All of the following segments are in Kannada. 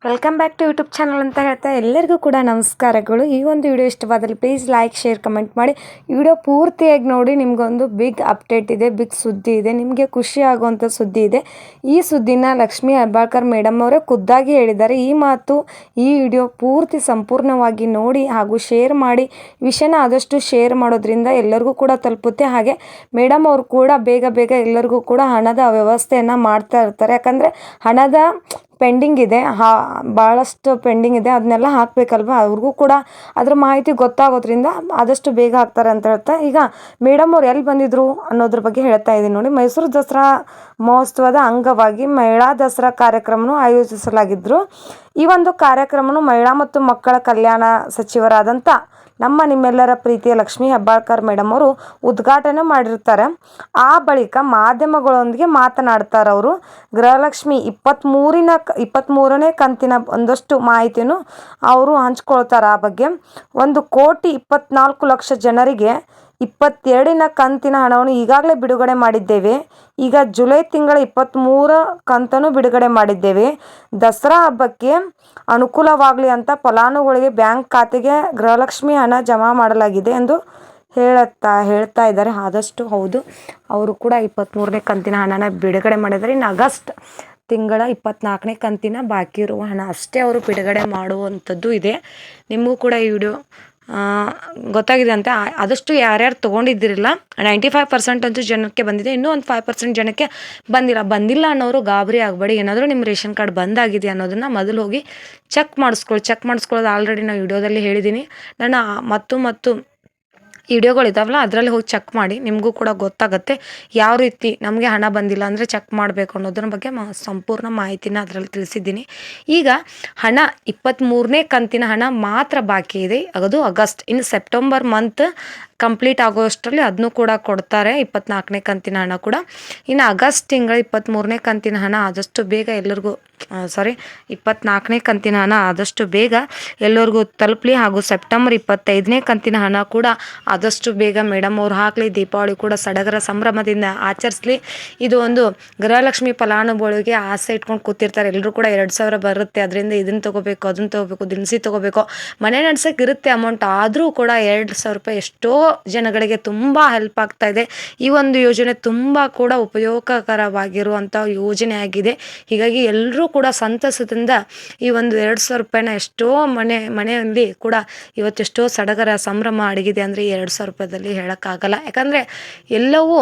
Welcome back to YouTube channel ಅಂತ ಹೇಳ್ತಾ ಎಲ್ಲರಿಗೂ ಕೂಡ ನಮಸ್ಕಾರಗಳು. ಈ ಒಂದು ವಿಡಿಯೋ ಇಷ್ಟವಾದಲ್ಲಿ ಪ್ಲೀಸ್ ಲೈಕ್ ಶೇರ್ ಕಮೆಂಟ್ ಮಾಡಿ ವಿಡಿಯೋ ಪೂರ್ತಿಯಾಗಿ ನೋಡಿ. ನಿಮಗೊಂದು ಬಿಗ್ ಅಪ್ಡೇಟ್ ಇದೆ, ಬಿಗ್ ಸುದ್ದಿ ಇದೆ, ನಿಮಗೆ ಖುಷಿ ಆಗುವಂಥ ಸುದ್ದಿ ಇದೆ. ಈ ಸುದ್ದಿನ ಲಕ್ಷ್ಮೀ ಹೆಬ್ಬಾಳ್ಕರ್ ಮೇಡಮ್ ಅವರೇ ಖುದ್ದಾಗಿ ಹೇಳಿದ್ದಾರೆ. ಈ ಮಾತು ಈ ವಿಡಿಯೋ ಪೂರ್ತಿ ಸಂಪೂರ್ಣವಾಗಿ ನೋಡಿ ಹಾಗೂ ಶೇರ್ ಮಾಡಿ. ವಿಷಯನ ಆದಷ್ಟು ಶೇರ್ ಮಾಡೋದ್ರಿಂದ ಎಲ್ಲರಿಗೂ ಕೂಡ ತಲುಪುತ್ತೆ. ಹಾಗೆ ಮೇಡಮ್ ಅವರು ಕೂಡ ಬೇಗ ಬೇಗ ಎಲ್ಲರಿಗೂ ಕೂಡ ಹಣದ ವ್ಯವಸ್ಥೆಯನ್ನು ಮಾಡ್ತಾ ಇರ್ತಾರೆ. ಯಾಕಂದರೆ ಹಣದ ಪೆಂಡಿಂಗ್ ಇದೆ, ಭಾಳಷ್ಟು ಪೆಂಡಿಂಗ್ ಇದೆ, ಅದನ್ನೆಲ್ಲ ಹಾಕಬೇಕಲ್ವ. ಅವ್ರಿಗೂ ಕೂಡ ಅದ್ರ ಮಾಹಿತಿ ಗೊತ್ತಾಗೋದ್ರಿಂದ ಆದಷ್ಟು ಬೇಗ ಹಾಕ್ತಾರೆ ಅಂತ ಹೇಳ್ತಾ, ಈಗ ಮೇಡಮ್ ಅವ್ರು ಎಲ್ಲಿ ಬಂದಿದ್ರು ಅನ್ನೋದ್ರ ಬಗ್ಗೆ ಹೇಳ್ತಾ ಇದ್ದೀನಿ ನೋಡಿ. ಮೈಸೂರು ದಸರಾ ಮಹೋತ್ಸವದ ಅಂಗವಾಗಿ ಮಹಿಳಾ ದಸರಾ ಕಾರ್ಯಕ್ರಮವನ್ನು ಆಯೋಜಿಸಲಾಗಿದ್ರು. ಈ ಒಂದು ಕಾರ್ಯಕ್ರಮವನ್ನು ಮಹಿಳಾ ಮತ್ತು ಮಕ್ಕಳ ಕಲ್ಯಾಣ ಸಚಿವರಾದಂಥ ನಿಮ್ಮೆಲ್ಲರ ಪ್ರೀತಿಯ ಲಕ್ಷ್ಮೀ ಹೆಬ್ಬಾಳ್ಕರ್ ಮೇಡಮ್ ಅವರು ಉದ್ಘಾಟನೆ ಮಾಡಿರ್ತಾರೆ. ಆ ಬಳಿಕ ಮಾಧ್ಯಮಗಳೊಂದಿಗೆ ಮಾತನಾಡ್ತಾರೆ ಅವರು. ಗೃಹಲಕ್ಷ್ಮಿ 23ನೇ ಕಂತಿನ ಒಂದಷ್ಟು ಮಾಹಿತಿಯನ್ನು ಅವರು ಹಂಚ್ಕೊಳ್ತಾರೆ. ಆ ಬಗ್ಗೆ 1,24,00,000 ಜನರಿಗೆ 22ನ ಕಂತಿನ ಹಣವನ್ನು ಈಗಾಗಲೇ ಬಿಡುಗಡೆ ಮಾಡಿದ್ದೇವೆ. ಈಗ ಜುಲೈ ತಿಂಗಳ 23 ಕಂತನ್ನು ಬಿಡುಗಡೆ ಮಾಡಿದ್ದೇವೆ. ದಸರಾ ಹಬ್ಬಕ್ಕೆ ಅನುಕೂಲವಾಗಲಿ ಅಂತ ಫಲಾನುಭವಿಗಳಿಗೆ ಬ್ಯಾಂಕ್ ಖಾತೆಗೆ ಗೃಹಲಕ್ಷ್ಮಿ ಹಣ ಜಮಾ ಮಾಡಲಾಗಿದೆ ಎಂದು ಹೇಳ್ತಾ ಇದ್ದಾರೆ. ಆದಷ್ಟು ಹೌದು, ಅವರು ಕೂಡ 23ನೇ ಕಂತಿನ ಹಣನ ಬಿಡುಗಡೆ ಮಾಡಿದ್ದಾರೆ. ಇನ್ನು ಆಗಸ್ಟ್ ತಿಂಗಳ 24ನೇ ಕಂತಿನ ಬಾಕಿ ಇರುವ ಹಣ ಅಷ್ಟೇ ಅವರು ಬಿಡುಗಡೆ ಮಾಡುವಂಥದ್ದು ಇದೆ. ನಿಮಗೂ ಕೂಡ ಈ ವಿಡಿಯೋ ಗೊತ್ತಾಗಿದೆ ಅಂತ. ಆದಷ್ಟು ಯಾರ್ಯಾರು ತೊಗೊಂಡಿದ್ದಿರಲ್ಲ 95% ಅಂತೂ ಜನಕ್ಕೆ ಬಂದಿದೆ. ಇನ್ನೂ ಒಂದು 5% ಜನಕ್ಕೆ ಬಂದಿಲ್ಲ ಅನ್ನೋರು ಗಾಬರಿ ಆಗಬೇಡಿ. ಏನಾದರೂ ನಿಮ್ಮ ರೇಷನ್ ಕಾರ್ಡ್ ಬಂದಾಗಿದೆ ಅನ್ನೋದನ್ನು ಮೊದಲು ಹೋಗಿ ಚೆಕ್ ಮಾಡಿಸ್ಕೊಳ್ಳೋದು ಆಲ್ರೆಡಿ ನಾವು ವಿಡಿಯೋದಲ್ಲಿ ಹೇಳಿದ್ದೀನಿ. ನಾನು ಮತ್ತು ವಿಡಿಯೋಗಳಿದ್ದಾವಲ್ಲ ಅದರಲ್ಲಿ ಹೋಗಿ ಚೆಕ್ ಮಾಡಿ, ನಿಮಗೂ ಕೂಡ ಗೊತ್ತಾಗುತ್ತೆ ಯಾವ ರೀತಿ ನಮಗೆ ಹಣ ಬಂದಿಲ್ಲ ಅಂದರೆ ಚೆಕ್ ಮಾಡಬೇಕು ಅನ್ನೋದ್ರ ಬಗ್ಗೆ ಸಂಪೂರ್ಣ ಮಾಹಿತಿನ ಅದರಲ್ಲಿ ತಿಳಿಸಿದ್ದೀನಿ. ಈಗ ಹಣ 23ನೇ ಕಂತಿನ ಹಣ ಮಾತ್ರ ಬಾಕಿ ಇದೆ. ಅದು ಆಗಸ್ಟ್. ಇನ್ನು ಸೆಪ್ಟೆಂಬರ್ ಮಂತ್ ಕಂಪ್ಲೀಟ್ ಆಗೋಷ್ಟರಲ್ಲಿ ಅದನ್ನು ಕೂಡ ಕೊಡ್ತಾರೆ, 24ನೇ ಕಂತಿನ ಹಣ ಕೂಡ. ಇನ್ನು ಆಗಸ್ಟ್ ತಿಂಗಳ 23ನೇ ಕಂತಿನ ಹಣ ಆದಷ್ಟು ಬೇಗ 24ನೇ ಕಂತಿನ ಹಣ ಆದಷ್ಟು ಬೇಗ ಎಲ್ಲರಿಗೂ ತಲುಪಲಿ. ಹಾಗೂ ಸೆಪ್ಟೆಂಬರ್ 25ನೇ ಕಂತಿನ ಹಣ ಕೂಡ ಆದಷ್ಟು ಬೇಗ ಮೇಡಮ್ ಅವ್ರು ಹಾಕಲಿ. ದೀಪಾವಳಿ ಕೂಡ ಸಡಗರ ಸಂಭ್ರಮದಿಂದ ಆಚರಿಸಲಿ. ಇದು ಒಂದು ಗೃಹಲಕ್ಷ್ಮಿ ಫಲಾನುಭವಿಗಳಿಗೆ ಆಸೆ ಇಟ್ಕೊಂಡು ಕೂತಿರ್ತಾರೆ. ಎಲ್ಲರೂ ಕೂಡ 2,000 ಬರುತ್ತೆ, ಅದರಿಂದ ಇದನ್ನು ತೊಗೋಬೇಕು, ಅದನ್ನು ತೊಗೋಬೇಕು, ದಿನಸಿ ತೊಗೋಬೇಕು, ಮನೆ ನಡ್ಸೋಕೆ ಇರುತ್ತೆ ಅಮೌಂಟ್. ಆದರೂ ಕೂಡ 2,000 ರೂಪಾಯಿ ಎಷ್ಟೋ ಜನಗಳಿಗೆ ತುಂಬ ಹೆಲ್ಪ್ ಆಗ್ತಾ ಇದೆ. ಈ ಒಂದು ಯೋಜನೆ ತುಂಬ ಕೂಡ ಉಪಯೋಗಕರವಾಗಿರುವಂಥ ಯೋಜನೆ ಆಗಿದೆ. ಹೀಗಾಗಿ ಎಲ್ಲರೂ ಕೂಡ ಸಂತಸದಿಂದ ಈ ಒಂದು 2,000 ರೂಪಾಯಿನ ಎಷ್ಟೋ ಮನೆಯಲ್ಲಿ ಕೂಡ ಇವತ್ತೆಷ್ಟೋ ಸಡಗರ ಸಂಭ್ರಮ ಅಡಗಿದೆ ಅಂದರೆ 2,000 ರೂಪಾಯಿದಲ್ಲಿ ಹೇಳೋಕ್ಕಾಗಲ್ಲ. ಯಾಕಂದರೆ ಎಲ್ಲವೂ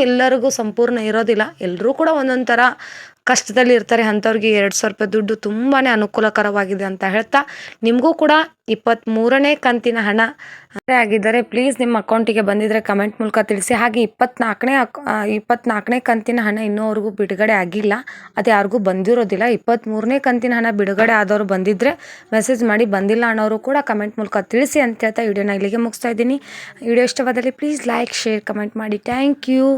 ಎಲ್ಲರಿಗೂ ಸಂಪೂರ್ಣ ಇರೋದಿಲ್ಲ. ಎಲ್ಲರೂ ಕೂಡ ಒಂದೊಂದು ಥರ ಕಷ್ಟದಲ್ಲಿ ಇರ್ತಾರೆ. ಅಂಥವ್ರಿಗೆ 2,000 ರೂಪಾಯಿ ದುಡ್ಡು ತುಂಬಾ ಅನುಕೂಲಕರವಾಗಿದೆ ಅಂತ ಹೇಳ್ತಾ, ನಿಮಗೂ ಕೂಡ 23ನೇ ಕಂತಿನ ಹಣ ಆಗಿದ್ದರೆ ಪ್ಲೀಸ್ ನಿಮ್ಮ ಅಕೌಂಟಿಗೆ ಬಂದಿದ್ದರೆ ಕಮೆಂಟ್ ಮೂಲಕ ತಿಳಿಸಿ. ಹಾಗೆ 24ನೇ ಕಂತಿನ ಹಣ ಇನ್ನೂವರೆಗೂ ಬಿಡುಗಡೆ ಆಗಿಲ್ಲ, ಅದು ಯಾರಿಗೂ ಬಂದಿರೋದಿಲ್ಲ. 23ನೇ ಕಂತಿನ ಹಣ ಬಿಡುಗಡೆ ಆದವರು ಬಂದಿದ್ದರೆ ಮೆಸೇಜ್ ಮಾಡಿ, ಬಂದಿಲ್ಲ ಅನ್ನೋರು ಕೂಡ ಕಮೆಂಟ್ ಮೂಲಕ ತಿಳಿಸಿ ಅಂತ ಹೇಳ್ತಾ ವಿಡಿಯೋನ ಇಲ್ಲಿಗೆ ಮುಗಿಸ್ತಾ ಇದ್ದೀನಿ. ವಿಡಿಯೋ ಇಷ್ಟವಾದಲ್ಲಿ ಪ್ಲೀಸ್ ಲೈಕ್ ಶೇರ್ ಕಮೆಂಟ್ ಮಾಡಿ. Thank you.